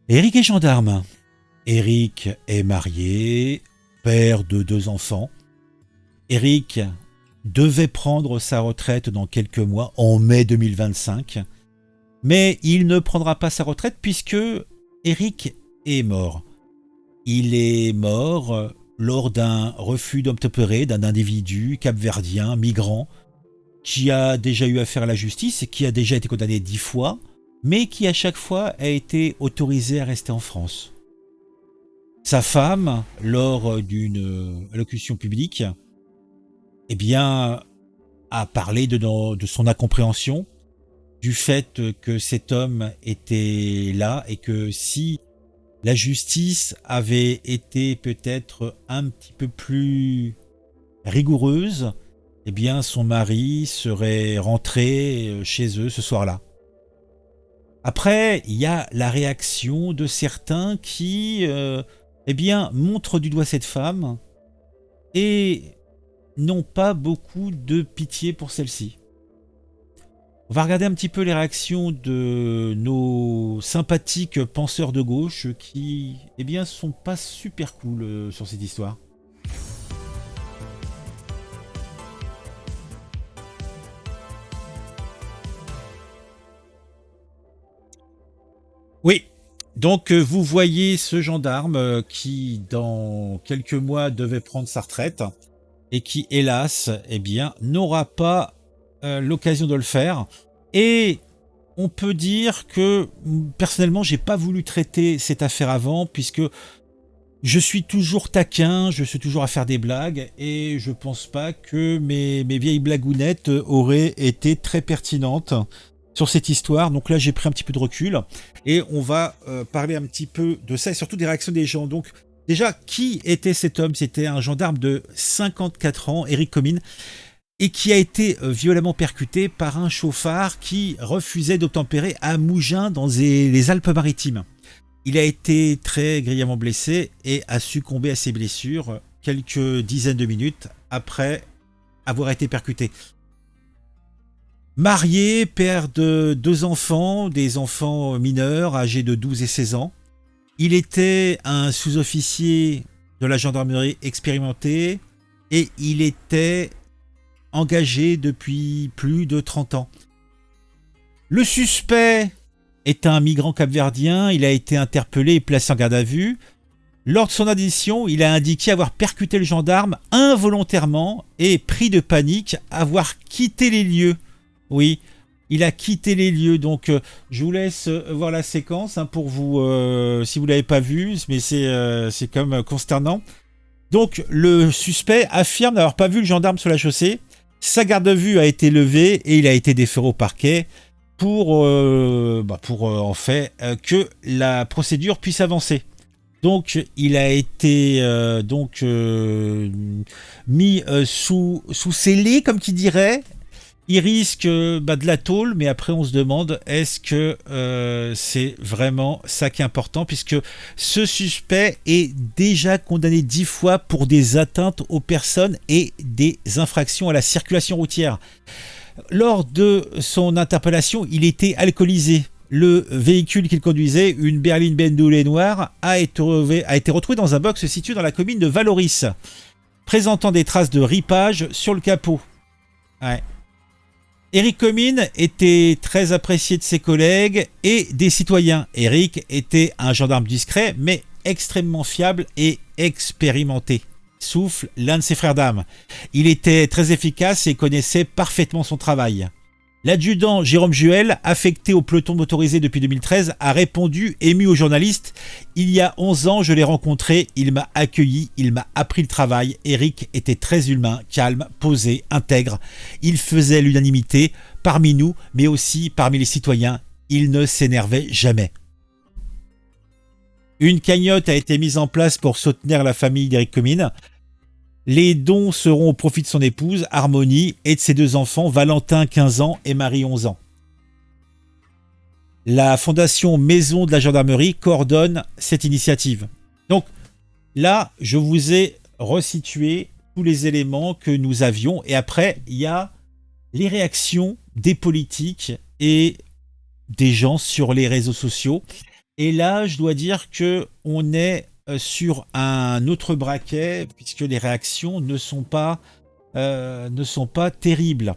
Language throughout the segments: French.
Eric est gendarme. Eric est marié, père de 2 enfants. Eric devait prendre sa retraite dans quelques mois, en mai 2025. Mais il ne prendra pas sa retraite puisque Eric est mort. Il est mort lors d'un refus d'obtempérer d'un individu capverdien, migrant, qui a déjà eu affaire à la justice et qui a déjà été condamné 10 fois, mais qui à chaque fois a été autorisé à rester en France. Sa femme, lors d'une allocution publique, eh bien, a parlé de son incompréhension, du fait que cet homme était là et que si la justice avait été peut-être un petit peu plus rigoureuse, eh bien son mari serait rentré chez eux ce soir-là. Après, il y a la réaction de certains qui eh bien, montrent du doigt cette femme et n'ont pas beaucoup de pitié pour celle-ci. On va regarder un petit peu les réactions de nos sympathiques penseurs de gauche qui, eh bien, sont pas super cool sur cette histoire. Oui, donc vous voyez ce gendarme qui, dans quelques mois, devait prendre sa retraite et qui, hélas, eh bien, n'aura pas l'occasion de le faire. Et on peut dire que personnellement, j'ai pas voulu traiter cette affaire avant, puisque je suis toujours taquin, je suis toujours à faire des blagues, et je pense pas que mes vieilles blagounettes auraient été très pertinentes sur cette histoire. Donc là, j'ai pris un petit peu de recul, et on va parler un petit peu de ça, et surtout des réactions des gens. Donc déjà, qui était cet homme? C'était un gendarme de 54 ans, Eric Comines, et qui a été violemment percuté par un chauffard qui refusait d'obtempérer à Mougins dans les Alpes-Maritimes. Il a été très grièvement blessé et a succombé à ses blessures quelques dizaines de minutes après avoir été percuté. Marié, père de 2 enfants, des enfants mineurs âgés de 12 et 16 ans. Il était un sous-officier de la gendarmerie expérimenté et il était engagé depuis plus de 30 ans. Le suspect est un migrant capverdien, il a été interpellé et placé en garde à vue. Lors de son audition, il a indiqué avoir percuté le gendarme involontairement et, pris de panique, avoir quitté les lieux. Oui, il a quitté les lieux, donc je vous laisse voir la séquence pour vous, si vous ne l'avez pas vue, mais c'est quand même consternant. Donc le suspect affirme n'avoir pas vu le gendarme sur la chaussée. Sa garde à vue a été levée et il a été déféré au parquet pour en fait que la procédure puisse avancer. Donc il a été mis sous scellé, comme qui dirait. Il risque de la tôle, mais après on se demande est-ce que c'est vraiment ça qui est important, puisque ce suspect est déjà condamné 10 fois pour des atteintes aux personnes et des infractions à la circulation routière. Lors de son interpellation, il était alcoolisé. Le véhicule qu'il conduisait, une berline Bendoulé noire, a été retrouvé dans un box situé dans la commune de Valoris, présentant des traces de ripage sur le capot. Ouais. Eric Comines était très apprécié de ses collègues et des citoyens. Eric était un gendarme discret, mais extrêmement fiable et expérimenté. Souffle l'un de ses frères d'armes. Il était très efficace et connaissait parfaitement son travail. L'adjudant Jérôme Juel, affecté au peloton motorisé depuis 2013, a répondu, ému aux journalistes: « Il y a 11 ans, je l'ai rencontré, il m'a accueilli, il m'a appris le travail. Eric était très humain, calme, posé, intègre. Il faisait l'unanimité parmi nous, mais aussi parmi les citoyens. Il ne s'énervait jamais. » Une cagnotte a été mise en place pour soutenir la famille d'Eric Comines. Les dons seront au profit de son épouse, Harmonie, et de ses 2 enfants, Valentin, 15 ans, et Marie, 11 ans. La fondation Maison de la Gendarmerie coordonne cette initiative. Donc là, je vous ai resitué tous les éléments que nous avions. Et après, il y a les réactions des politiques et des gens sur les réseaux sociaux. Et là, je dois dire que on est sur un autre braquet, puisque les réactions ne sont pas terribles.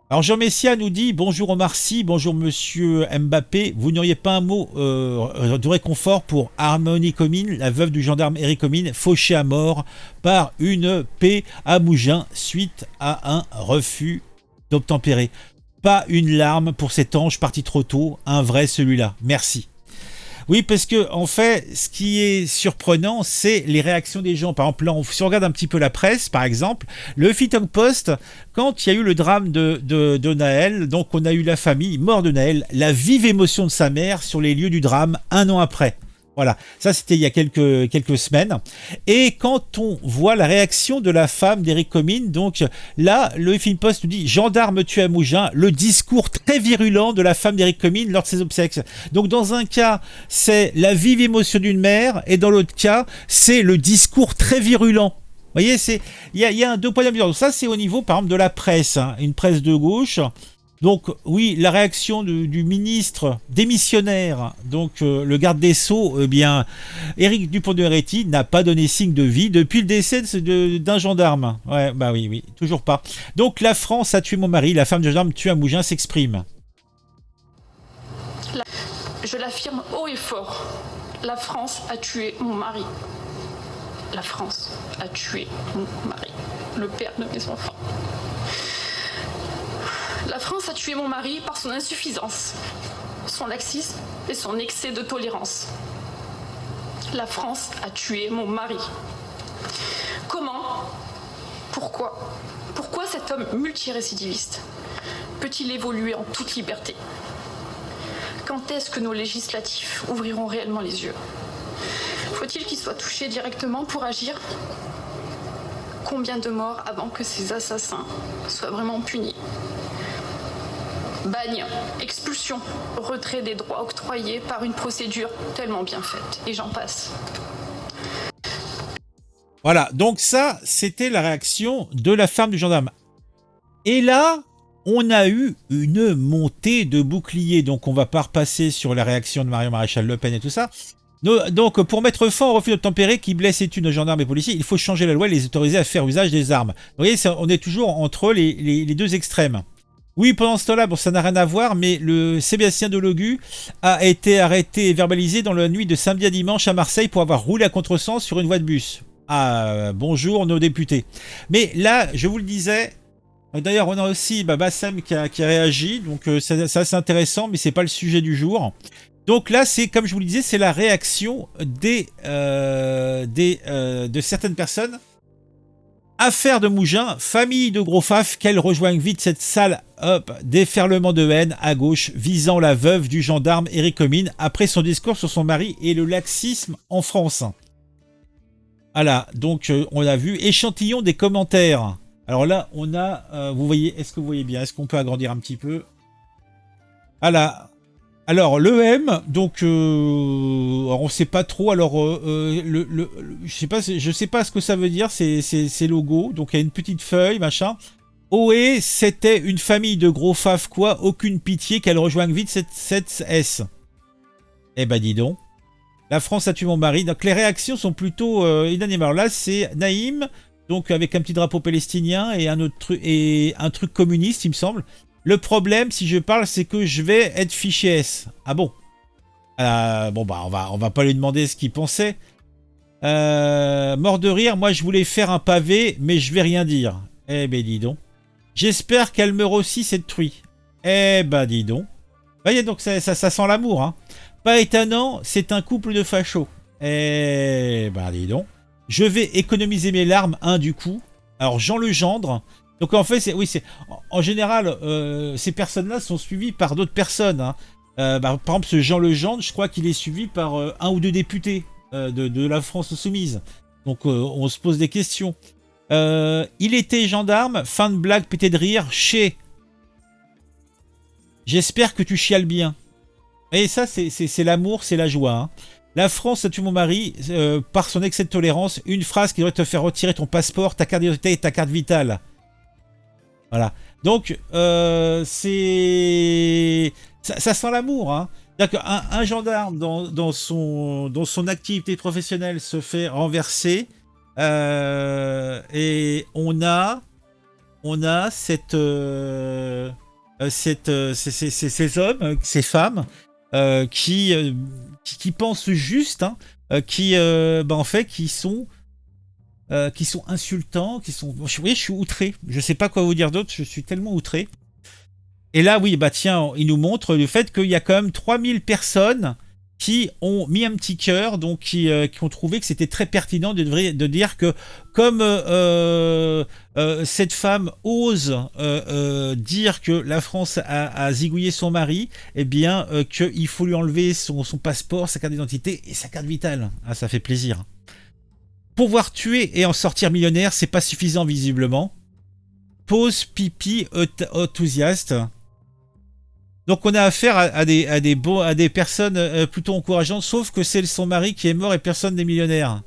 Alors Jean Messia nous dit: bonjour Omar Sy, bonjour Monsieur Mbappé, vous n'auriez pas un mot de réconfort pour Harmonie Comines, la veuve du gendarme Éric Comines, fauchée à mort par une paix à Mougins suite à un refus d'obtempérer. Pas une larme pour cet ange parti trop tôt, un vrai celui-là. Merci. Oui, parce que en fait, ce qui est surprenant, c'est les réactions des gens. Par exemple, là, si on regarde un petit peu la presse, par exemple, le Huffington Post, quand il y a eu le drame de Naël, donc on a eu la famille mort de Naël, la vive émotion de sa mère sur les lieux du drame un an après. Voilà, ça c'était il y a quelques semaines. Et quand on voit la réaction de la femme d'Éric Comines, donc là, le Huffington Post nous dit: gendarme tué à Mougins, le discours très virulent de la femme d'Éric Comines lors de ses obsèques. Donc dans un cas, c'est la vive émotion d'une mère, et dans l'autre cas, c'est le discours très virulent. Vous voyez, il y a un deux poids deux mesures. Donc ça, c'est au niveau, par exemple, de la presse, hein, une presse de gauche. Donc oui, la réaction du ministre démissionnaire, donc le garde des Sceaux, eh bien, Éric Dupond-Moretti n'a pas donné signe de vie depuis le décès d'un gendarme. Ouais, bah oui, toujours pas. Donc la France a tué mon mari, la femme de gendarme tuée à Mougins s'exprime. Je l'affirme haut et fort, la France a tué mon mari. La France a tué mon mari, le père de mes enfants. La France a tué mon mari par son insuffisance, son laxisme et son excès de tolérance. La France a tué mon mari. Comment? Pourquoi? Pourquoi cet homme multirécidiviste peut-il évoluer en toute liberté? Quand est-ce que nos législatifs ouvriront réellement les yeux? Faut-il qu'il soit touché directement pour agir? Combien de morts avant que ces assassins soient vraiment punis? Bagne, expulsion, retrait des droits octroyés par une procédure tellement bien faite, et j'en passe. Voilà, donc ça, c'était la réaction de la femme du gendarme. Et là, on a eu une montée de boucliers, donc on va pas repasser sur la réaction de Marion Maréchal Le Pen et tout ça. Donc, pour mettre fin au refus d'obtempérer qui blesse et tue nos gendarmes et policiers, il faut changer la loi et les autoriser à faire usage des armes. Vous voyez, on est toujours entre les deux extrêmes. Oui, pendant ce temps-là, bon, ça n'a rien à voir, mais le Sébastien Delogu a été arrêté et verbalisé dans la nuit de samedi à dimanche à Marseille pour avoir roulé à contresens sur une voie de bus. Ah, bonjour nos députés. Mais là, je vous le disais, d'ailleurs, on a aussi Bassem qui a réagi, donc c'est assez intéressant, mais c'est pas le sujet du jour. Donc là, c'est comme je vous le disais, c'est la réaction de certaines personnes. Affaire de Mougins, famille de gros faf, qu'elle rejoigne vite cette sale déferlement de haine à gauche visant la veuve du gendarme Éric Comines après son discours sur son mari et le laxisme en France. Voilà, donc on a vu échantillon des commentaires. Alors là, on a, vous voyez, est-ce que vous voyez bien? Est-ce qu'on peut agrandir un petit peu? Voilà. Alors l'EM, donc on ne sait pas trop. Alors je sais pas ce que ça veut dire. Ces logos. Donc il y a une petite feuille, machin. Ohé, c'était une famille de gros faf quoi. Aucune pitié qu'elle rejoigne vite cette S. Eh ben dis donc. La France a tué mon mari. Donc les réactions sont plutôt unanimes. Alors là c'est Naïm, donc avec un petit drapeau palestinien et un autre truc et un truc communiste, il me semble. Le problème, si je parle, c'est que je vais être fiché S. Ah bon? Bon, bah, on va pas lui demander ce qu'il pensait. Mort de rire, moi je voulais faire un pavé, mais je vais rien dire. Eh ben dis donc. J'espère qu'elle meurt aussi, cette truie. Eh ben dis donc. Vous voyez, donc ça sent l'amour, hein. Pas étonnant, c'est un couple de fachos. Eh ben dis donc. Je vais économiser mes larmes, du coup. Alors Jean Legendre. Donc en fait, en général, ces personnes-là sont suivies par d'autres personnes. Hein. Par exemple, ce Jean Legendre, je crois qu'il est suivi par un ou deux députés de la France Insoumise. Donc on se pose des questions. Il était gendarme, fin de blague, pété de rire, chez. J'espère que tu chiales bien. Et ça, c'est l'amour, c'est la joie. Hein. La France a tué mon mari par son excès de tolérance. Une phrase qui devrait te faire retirer ton passeport, ta carte d'identité et ta carte vitale. Voilà. Donc, ça sent l'amour. Hein. C'est-à-dire qu'un gendarme dans son activité professionnelle se fait renverser et on a ces hommes, ces femmes qui pensent juste, hein, en fait, qui sont insultants, qui sont. Vous voyez, je suis outré. Je sais pas quoi vous dire d'autre. Je suis tellement outré. Et là, oui, bah tiens, il nous montre le fait qu'il y a quand même 3000 personnes qui ont mis un petit cœur, donc qui ont trouvé que c'était très pertinent de dire que comme cette femme ose dire que la France a zigouillé son mari, eh bien qu'il faut lui enlever son passeport, sa carte d'identité et sa carte vitale. Ah, ça fait plaisir. Pouvoir tuer et en sortir millionnaire, c'est pas suffisant visiblement. Pause pipi enthousiaste. Donc on a affaire à des personnes plutôt encourageantes, sauf que c'est son mari qui est mort et personne n'est millionnaire.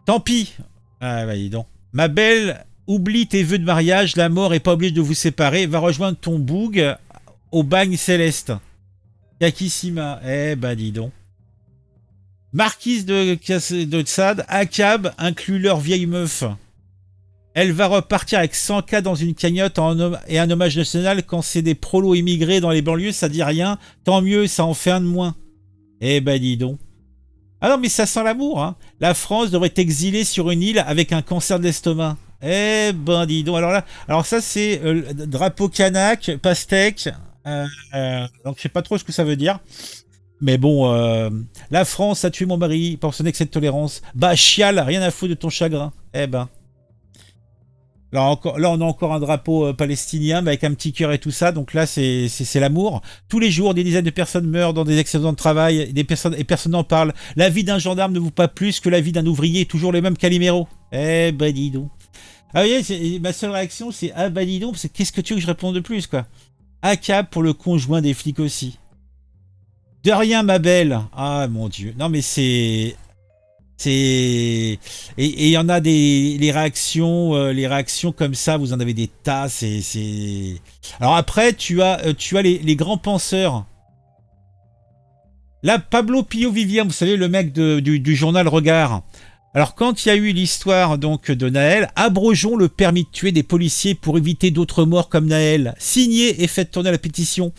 Tant pis. Ah bah dis donc. Ma belle, oublie tes vœux de mariage, la mort est pas obligée de vous séparer, va rejoindre ton boug au bagne céleste. Kakissima. Eh bah dis donc. Marquise de Tsad, ACAB inclut leur vieille meuf. Elle va repartir avec 100K dans une cagnotte et un hommage national quand c'est des prolos immigrés dans les banlieues, ça dit rien. Tant mieux, ça en fait un de moins. Eh ben dis donc. Ah non, mais ça sent l'amour, hein. La France devrait exilée sur une île avec un cancer de l'estomac. Eh ben dis donc. Alors là, alors ça c'est drapeau kanak, pastèque. Donc je sais pas trop ce que ça veut dire. Mais bon, la France a tué mon mari pour son excès de tolérance. Bah chiale, rien à foutre de ton chagrin. Eh ben. Là, on a encore un drapeau palestinien mais avec un petit cœur et tout ça. Donc là, c'est l'amour. Tous les jours, des dizaines de personnes meurent dans des accidents de travail et personne n'en parle. La vie d'un gendarme ne vaut pas plus que la vie d'un ouvrier. Toujours les mêmes Calimero. Eh ben dis donc. Ah oui, ma seule réaction, c'est ah ben dis donc. Qu'est-ce que tu veux que je réponde de plus, quoi. ACAB pour le conjoint des flics aussi. De rien, ma belle. Ah mon Dieu. Non mais c'est... Et il y en a les réactions comme ça, vous en avez des tas. Alors après, tu as les grands penseurs. Là, Pablo Pio Vivien, vous savez, le mec du journal Regard. Alors quand il y a eu l'histoire donc de Naël, abrogeons le permis de tuer des policiers pour éviter d'autres morts comme Naël. Signez et faites tourner la pétition.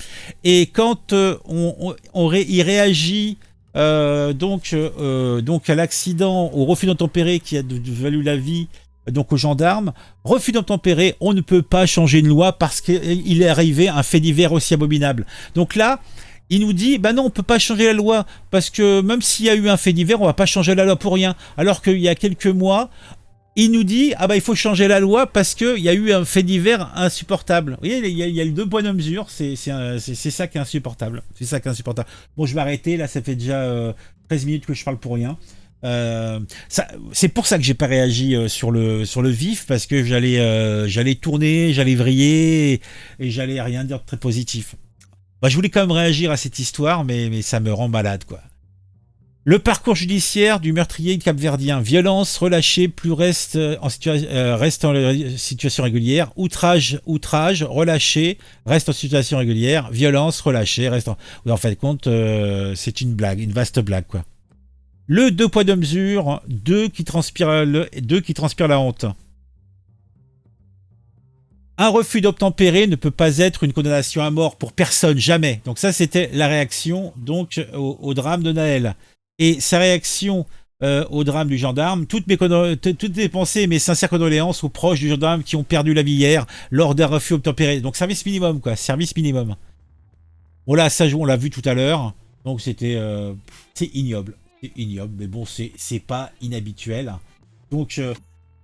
Et quand il réagit donc à l'accident, au refus d'obtempérer qui a valu la vie donc aux gendarmes, refus d'obtempérer, on ne peut pas changer une loi parce qu'il est arrivé un fait divers aussi abominable. Donc là, il nous dit, bah non, on peut pas changer la loi parce que même s'il y a eu un fait divers, on va pas changer la loi pour rien. Alors qu'il y a quelques mois, il nous dit, ah bah il faut changer la loi parce qu'il y a eu un fait divers insupportable. Vous voyez, il y a le deux poids de mesure, c'est ça qui est insupportable. C'est ça qui est insupportable. Bon, je vais arrêter, là ça fait déjà 13 minutes que je parle pour rien. C'est pour ça que j'ai pas réagi sur le vif, parce que j'allais tourner, j'allais vriller et j'allais rien dire de très positif. Bah, je voulais quand même réagir à cette histoire, mais ça me rend malade, quoi. Le parcours judiciaire du meurtrier capverdien. Violence, relâché, plus reste en situation régulière. Outrage, relâché, reste en situation régulière. Violence, relâché, reste en... En fin de compte, c'est une blague, une vaste blague, quoi. Le deux poids deux mesures, deux qui transpirent la honte. Un refus d'obtempérer ne peut pas être une condamnation à mort pour personne, jamais. Donc ça, c'était la réaction donc au drame de Naël. Et sa réaction au drame du gendarme, toutes mes pensées et mes sincères condoléances aux proches du gendarme qui ont perdu la vie hier lors d'un refus obtempéré. Donc service minimum, quoi, service minimum. Bon là, ça on l'a vu tout à l'heure. Donc c'est ignoble. C'est ignoble, mais bon, c'est pas inhabituel. Donc...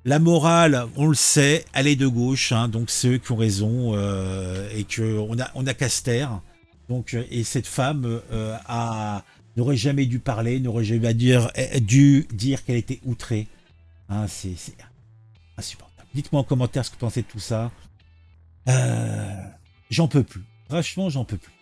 la morale, on le sait, elle est de gauche, hein, donc ceux qui ont raison et que on a Caster, donc et cette femme n'aurait jamais dû parler, n'aurait jamais dû dire qu'elle était outrée. Hein, c'est insupportable. Dites-moi en commentaire ce que vous pensez de tout ça. J'en peux plus. Franchement, j'en peux plus.